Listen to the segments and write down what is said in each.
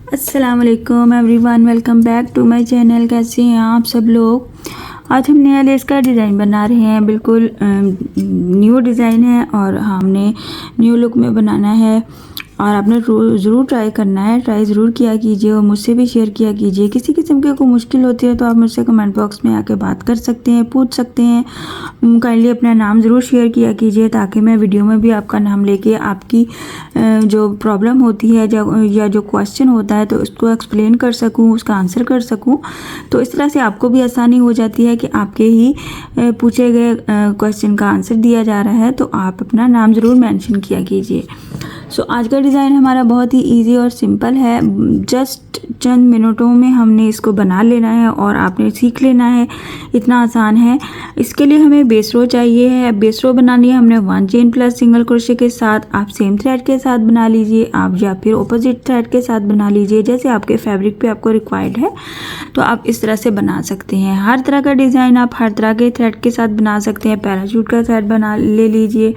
अस्सलाम वालेकुम everyone, welcome back to my channel. कैसे हैं आप सब लोग। आज हम नया लेस का डिज़ाइन बना रहे हैं। बिल्कुल न्यू डिज़ाइन है और हमने न्यू लुक में बनाना है और आपने ज़रूर ट्राई करना है। ट्राई ज़रूर किया कीजिए और मुझसे भी शेयर किया कीजिए। किसी किस्म की कोई मुश्किल होती है तो आप मुझसे कमेंट बॉक्स में आके बात कर सकते हैं, पूछ सकते हैं। काइंडली अपना नाम ज़रूर शेयर किया कीजिए ताकि मैं वीडियो में भी आपका नाम लेके आपकी जो प्रॉब्लम होती है या जो क्वेश्चन होता है तो उसको एक्सप्लेन कर सकूं, उसका आंसर कर सकूं। तो इस तरह से आपको भी आसानी हो जाती है कि आपके ही पूछे गए क्वेश्चन का आंसर दिया जा रहा है, तो आप अपना नाम ज़रूर मेंशन किया कीजिए। सो आज का डिज़ाइन हमारा बहुत ही इजी और सिंपल है। जस्ट चंद मिनटों में हमने इसको बना लेना है और आपने सीख लेना है। इतना आसान है। इसके लिए हमें बेस रो चाहिए है। बेस रो बनानी है हमने 1 चेन प्लस सिंगल क्रोशे के साथ। आप सेम थ्रेड के साथ बना लीजिए, आप या फिर ऑपोजिट थ्रेड के साथ बना लीजिए, जैसे आपके फैब्रिक पे आपको रिक्वायर्ड है तो आप इस तरह से बना सकते हैं। हर तरह का डिज़ाइन आप हर तरह के थ्रेड के साथ बना सकते हैं। पैराशूट का थ्रेड बना ले लीजिए,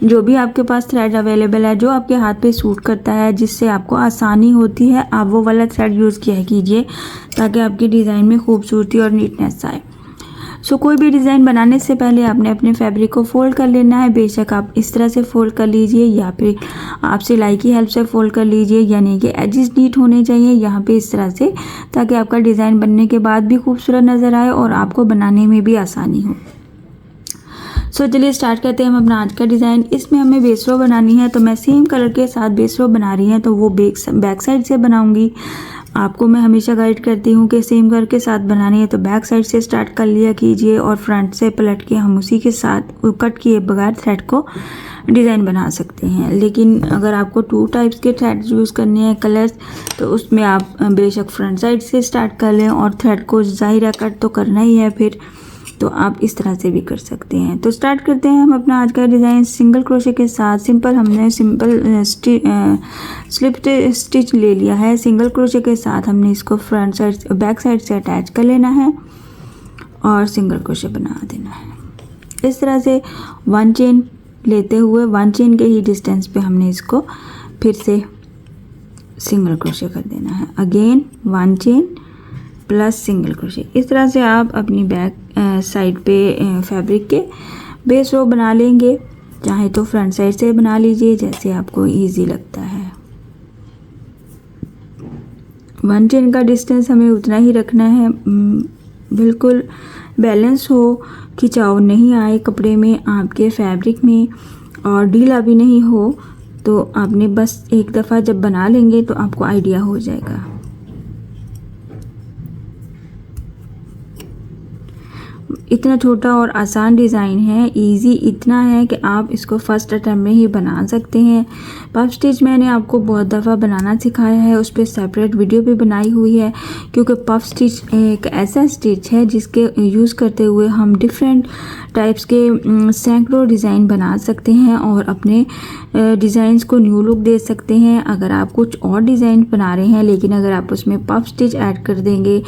जो भी आपके पास थ्रेड अवेलेबल है, जो आपके हाथ पे सूट करता है, जिससे आपको आसानी होती है, आप वो वाला थ्रेड यूज़ किया कीजिए ताकि आपकी डिज़ाइन में खूबसूरती और नीटनेस आए। सो कोई भी डिज़ाइन बनाने से पहले आपने अपने फैब्रिक को फोल्ड कर लेना है। बेशक आप इस तरह से फोल्ड कर लीजिए या फिर आप सिलाई की हेल्प से फोल्ड कर लीजिए, यानी कि एजेस नीट होने चाहिए यहाँ पे इस तरह से, ताकि आपका डिज़ाइन बनने के बाद भी खूबसूरत नज़र आए और आपको बनाने में भी आसानी हो। सो चलिए स्टार्ट करते हैं हम अपना आज का डिज़ाइन। इसमें हमें बेस रो बनानी है, तो मैं सेम कलर के साथ बेस रो बना रही हैं, तो वो बैक साइड से बनाऊंगी। आपको मैं हमेशा गाइड करती हूँ कि सेम कलर के साथ बनानी है तो बैक साइड से स्टार्ट कर लिया कीजिए और फ्रंट से पलट के हम उसी के साथ कट किए बगैर थ्रेड को डिज़ाइन बना सकते हैं। लेकिन अगर आपको 2 टाइप्स के थ्रेड यूज़ करने हैं कलर्स, तो उसमें आप बेशक फ्रंट साइड से स्टार्ट कर लें और थ्रेड को ज़ाहिर कट तो करना ही है फिर, तो आप इस तरह से भी कर सकते हैं। तो स्टार्ट करते हैं हम अपना आज का डिज़ाइन सिंगल क्रोशे के साथ। सिंपल हमने स्लिप स्टिच ले लिया है। सिंगल क्रोशे के साथ हमने इसको फ्रंट साइड बैक साइड से अटैच कर लेना है और सिंगल क्रोशे बना देना है। इस तरह से 1 चेन लेते हुए 1 चेन के ही डिस्टेंस पे हमने इसको फिर से सिंगल क्रोशे कर देना है। Again 1 chain plus single crochet. इस तरह से आप अपनी बैक साइड पे फैब्रिक के बेस रो बना लेंगे। चाहे तो फ्रंट साइड से बना लीजिए, जैसे आपको इजी लगता है। 1 चेन का डिस्टेंस हमें उतना ही रखना है, बिल्कुल बैलेंस हो, खिंचाव नहीं आए कपड़े में, आपके फैब्रिक में, और ढीला भी नहीं हो। तो आपने बस एक दफ़ा जब बना लेंगे तो आपको आइडिया हो जाएगा। इतना छोटा और आसान डिज़ाइन है। इजी इतना है कि आप इसको फर्स्ट अटैम्प्ट में ही बना सकते हैं। पफ स्टिच मैंने आपको बहुत दफ़ा बनाना सिखाया है, उस पर सेपरेट वीडियो भी बनाई हुई है, क्योंकि पफ स्टिच एक ऐसा स्टिच है जिसके यूज़ करते हुए हम डिफरेंट टाइप्स के सैकड़ों डिज़ाइन बना सकते हैं और अपने डिज़ाइंस को न्यू लुक दे सकते हैं। अगर आप कुछ और डिज़ाइन बना रहे हैं, लेकिन अगर आप उसमें पफ स्टिच ऐड कर देंगे,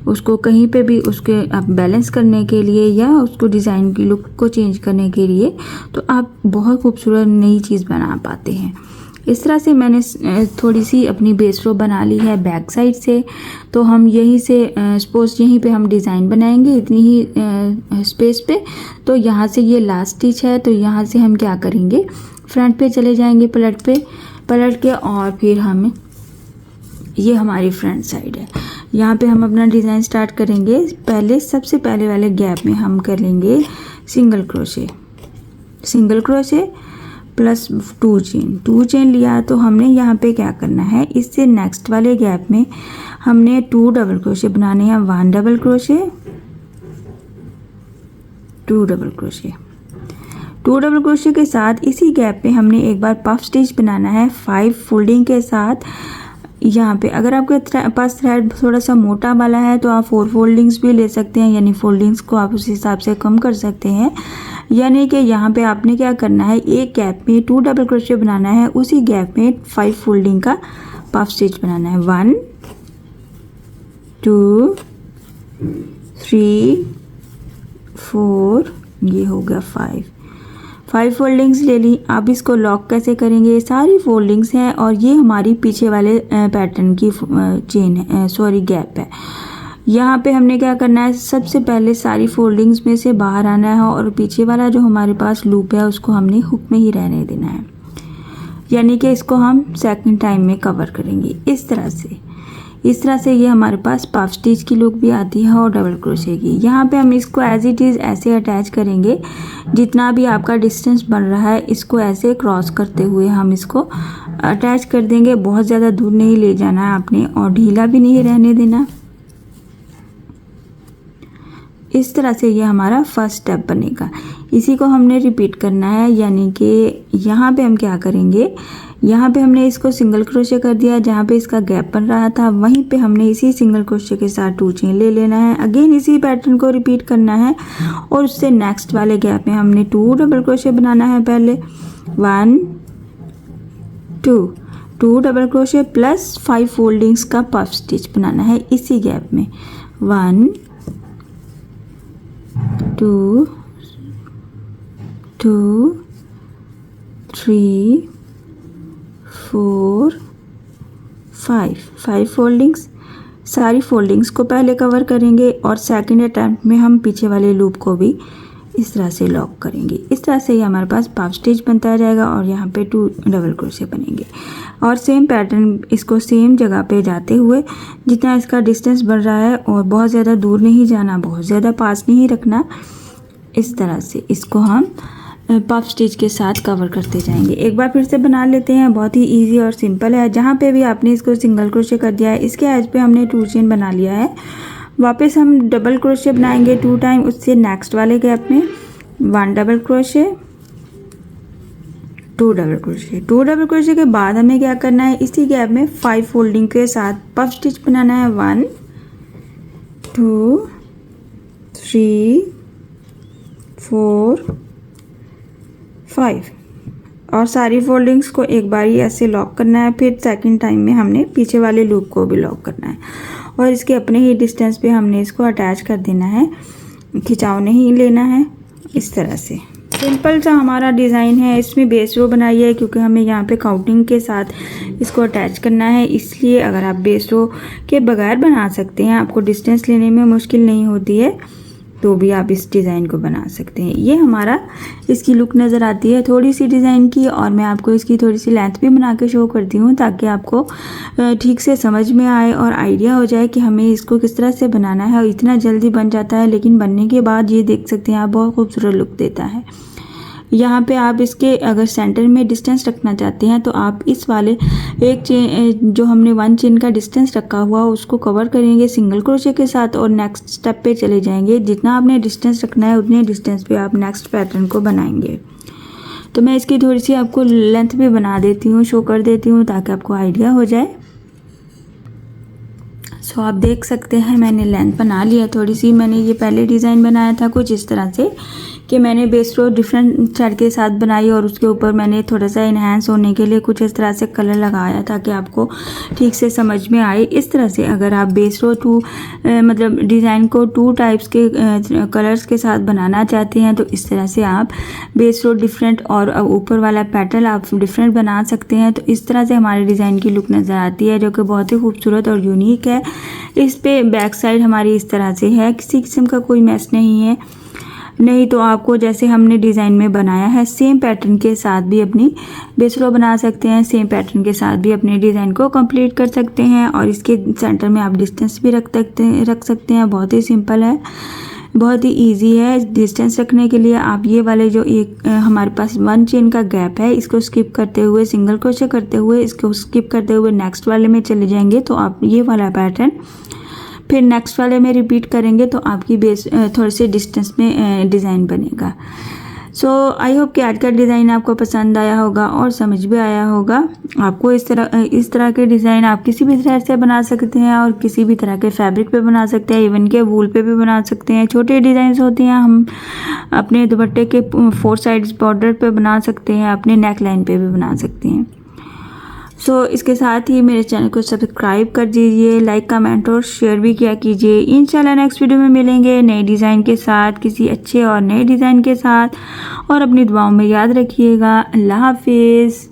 उसको कहीं पे भी उसके आप बैलेंस करने के लिए या उसको डिज़ाइन की लुक को चेंज करने के लिए, तो आप बहुत खूबसूरत नई चीज़ बना पाते हैं। इस तरह से मैंने थोड़ी सी अपनी बेस रो बना ली है बैक साइड से। तो हम यहीं से सपोज यहीं पे हम डिज़ाइन बनाएंगे इतनी ही स्पेस पे। तो यहाँ से ये लास्ट स्टिच है, तो यहाँ से हम क्या करेंगे, फ्रंट पे चले जाएंगे पलट के और फिर हम ये हमारी फ्रंट साइड है। यहाँ पे हम अपना डिज़ाइन स्टार्ट करेंगे। पहले सबसे पहले वाले गैप में हम कर लेंगे सिंगल क्रोशे प्लस 2 चेन लिया। तो हमने यहाँ पे क्या करना है, इससे नेक्स्ट वाले गैप में हमने 2 डबल क्रोशे बनाने हैं। 1 double crochet, 2 double crochet. 2 double crochet के साथ इसी गैप पे हमने एक बार पफ स्टिच बनाना है 5 फोल्डिंग के साथ। यहाँ पे अगर आपके पास थ्रेड थोड़ा सा मोटा वाला है तो आप 4 फोल्डिंग्स भी ले सकते हैं, यानी फोल्डिंग्स को आप उस हिसाब से कम कर सकते हैं। यानी कि यहाँ पे आपने क्या करना है, एक गैप में 2 डबल क्रोशे बनाना है, उसी गैप में 5 फोल्डिंग का पफ स्टिच बनाना है। 1 2 3 4, ये हो गया 5। 5 फोल्डिंग्स ले ली। अब इसको लॉक कैसे करेंगे, ये सारी फोल्डिंग्स हैं और ये हमारी पीछे वाले पैटर्न की चेन है, सॉरी गैप है। यहाँ पे हमने क्या करना है, सबसे पहले सारी फोल्डिंग्स में से बाहर आना है और पीछे वाला जो हमारे पास लूप है उसको हमने हुक में ही रहने देना है, यानी कि इसको हम सेकंड टाइम में कवर करेंगे इस तरह से ये हमारे पास पफ स्टिच की लुक भी आती है और डबल क्रोशे की। यहाँ पे हम इसको एज इट इज़ ऐसे अटैच करेंगे, जितना भी आपका डिस्टेंस बन रहा है इसको ऐसे क्रॉस करते हुए हम इसको अटैच कर देंगे। बहुत ज़्यादा दूर नहीं ले जाना है आपने और ढीला भी नहीं रहने देना। इस तरह से ये हमारा फर्स्ट स्टेप बनेगा। इसी को हमने रिपीट करना है, यानी कि यहाँ पे हम क्या करेंगे, यहाँ पे हमने इसको सिंगल क्रोशे कर दिया, जहाँ पे इसका गैप बन रहा था वहीं पे हमने इसी सिंगल क्रोशे के साथ 2 चेन ले लेना है। अगेन इसी पैटर्न को रिपीट करना है और उससे नेक्स्ट वाले गैप में हमने 2 डबल क्रोशे बनाना है। पहले 1 2 डबल क्रोशे प्लस 5 फोल्डिंग्स का पफ स्टिच बनाना है इसी गैप में। 1 2 2 3 4 5 फोल्डिंग्स, सारी फोल्डिंग्स को पहले कवर करेंगे और सेकंड अटैम्प्ट में हम पीछे वाले लूप को भी इस तरह से लॉक करेंगे। इस तरह से ये हमारे पास पफ स्टिच बनता जाएगा और यहाँ पे 2 डबल क्रोशे बनेंगे और सेम पैटर्न इसको सेम जगह पे जाते हुए जितना इसका डिस्टेंस बढ़ रहा है और बहुत ज़्यादा दूर नहीं जाना, बहुत ज़्यादा पास नहीं रखना, इस तरह से इसको हम पफ स्टिच के साथ कवर करते जाएंगे। एक बार फिर से बना लेते हैं, बहुत ही इजी और सिंपल है। जहाँ पे भी आपने इसको सिंगल क्रोशे कर दिया है, इसके एज पे हमने 2 चेन बना लिया है। वापस हम डबल क्रोशे बनाएंगे 2 टाइम, उससे नेक्स्ट वाले गैप में 1 double crochet 2 double crochet. 2 double crochet के बाद हमें क्या करना है, इसी गैप में 5 फोल्डिंग के साथ पफ स्टिच बनाना है। 1 2 3 4 5 और सारी फोल्डिंग्स को एक बार ही ऐसे लॉक करना है। फिर सेकंड टाइम में हमने पीछे वाले लूप को भी लॉक करना है और इसके अपने ही डिस्टेंस पे हमने इसको अटैच कर देना है, खिंचाव नहीं लेना है। इस तरह से सिंपल सा हमारा डिज़ाइन है। इसमें बेस रो बनाई है क्योंकि हमें यहाँ पे काउंटिंग के साथ इसको अटैच करना है, इसलिए अगर आप बेस रो के बगैर बना सकते हैं, आपको डिस्टेंस लेने में मुश्किल नहीं होती है, तो भी आप इस डिज़ाइन को बना सकते हैं। ये हमारा इसकी लुक नज़र आती है थोड़ी सी डिज़ाइन की, और मैं आपको इसकी थोड़ी सी लेंथ भी बना के शो करती हूँ ताकि आपको ठीक से समझ में आए और आइडिया हो जाए कि हमें इसको किस तरह से बनाना है। और इतना जल्दी बन जाता है, लेकिन बनने के बाद ये देख सकते हैं आप, बहुत खूबसूरत लुक देता है। यहाँ पे आप इसके अगर सेंटर में डिस्टेंस रखना चाहते हैं तो आप इस वाले एक चेन जो हमने 1 चेन का डिस्टेंस रखा हुआ उसको कवर करेंगे सिंगल क्रोशे के साथ और नेक्स्ट स्टेप पे चले जाएंगे। जितना आपने डिस्टेंस रखना है उतने डिस्टेंस पे आप नेक्स्ट पैटर्न को बनाएंगे। तो मैं इसकी थोड़ी सी आपको लेंथ भी बना देती हूँ, शो कर देती हूँ ताकि आपको आइडिया हो जाए। सो आप देख सकते हैं मैंने लेंथ बना लिया थोड़ी सी। मैंने ये पहले डिज़ाइन बनाया था कुछ इस तरह से कि मैंने बेस रो डिफरेंट थ्रेड के साथ बनाई और उसके ऊपर मैंने थोड़ा सा इन्हांस होने के लिए कुछ इस तरह से कलर लगाया ताकि आपको ठीक से समझ में आए। इस तरह से अगर आप बेस रो मतलब डिज़ाइन को 2 टाइप्स के कलर्स के साथ बनाना चाहते हैं तो इस तरह से आप बेस रो डिफरेंट और ऊपर वाला पैटर्न आप डिफरेंट बना सकते हैं। तो इस तरह से हमारे डिज़ाइन की लुक नज़र आती है जो कि बहुत ही खूबसूरत और यूनिक है। इस पे बैक साइड हमारी इस तरह से है, किसी किस्म का कोई मैस नहीं है। नहीं तो आपको जैसे हमने डिज़ाइन में बनाया है सेम पैटर्न के साथ भी अपनी बेस रो बना सकते हैं, सेम पैटर्न के साथ भी अपने डिज़ाइन को कंप्लीट कर सकते हैं। और इसके सेंटर में आप डिस्टेंस भी रख सकते हैं। बहुत ही सिंपल है, बहुत ही इजी है। डिस्टेंस रखने के लिए आप ये वाले जो एक हमारे पास 1 चेन का गैप है इसको स्किप करते हुए सिंगल क्रोशे करते हुए इसको स्किप करते हुए नेक्स्ट वाले में चले जाएंगे तो आप ये वाला पैटर्न फिर नेक्स्ट वाले में रिपीट करेंगे तो आपकी बेस थोड़े से डिस्टेंस में डिज़ाइन बनेगा। सो आई होप कि आज का डिज़ाइन आपको पसंद आया होगा और समझ भी आया होगा। आपको इस तरह के डिज़ाइन आप किसी भी तरह से बना सकते हैं और किसी भी तरह के फैब्रिक पे बना सकते हैं, इवन के वूल पे भी बना सकते हैं। छोटे डिज़ाइन होते हैं हम अपने दुपट्टे के 4 साइड्स बॉर्डर पे बना सकते हैं, अपने नेक लाइन पे भी बना सकते हैं। सो इसके साथ ही मेरे चैनल को सब्सक्राइब कर दीजिए, लाइक कमेंट और शेयर भी किया कीजिए। इंशाल्लाह नेक्स्ट वीडियो में मिलेंगे नए डिज़ाइन के साथ, किसी अच्छे और नए डिज़ाइन के साथ, और अपनी दुआओं में याद रखिएगा। अल्लाह हाफिज़।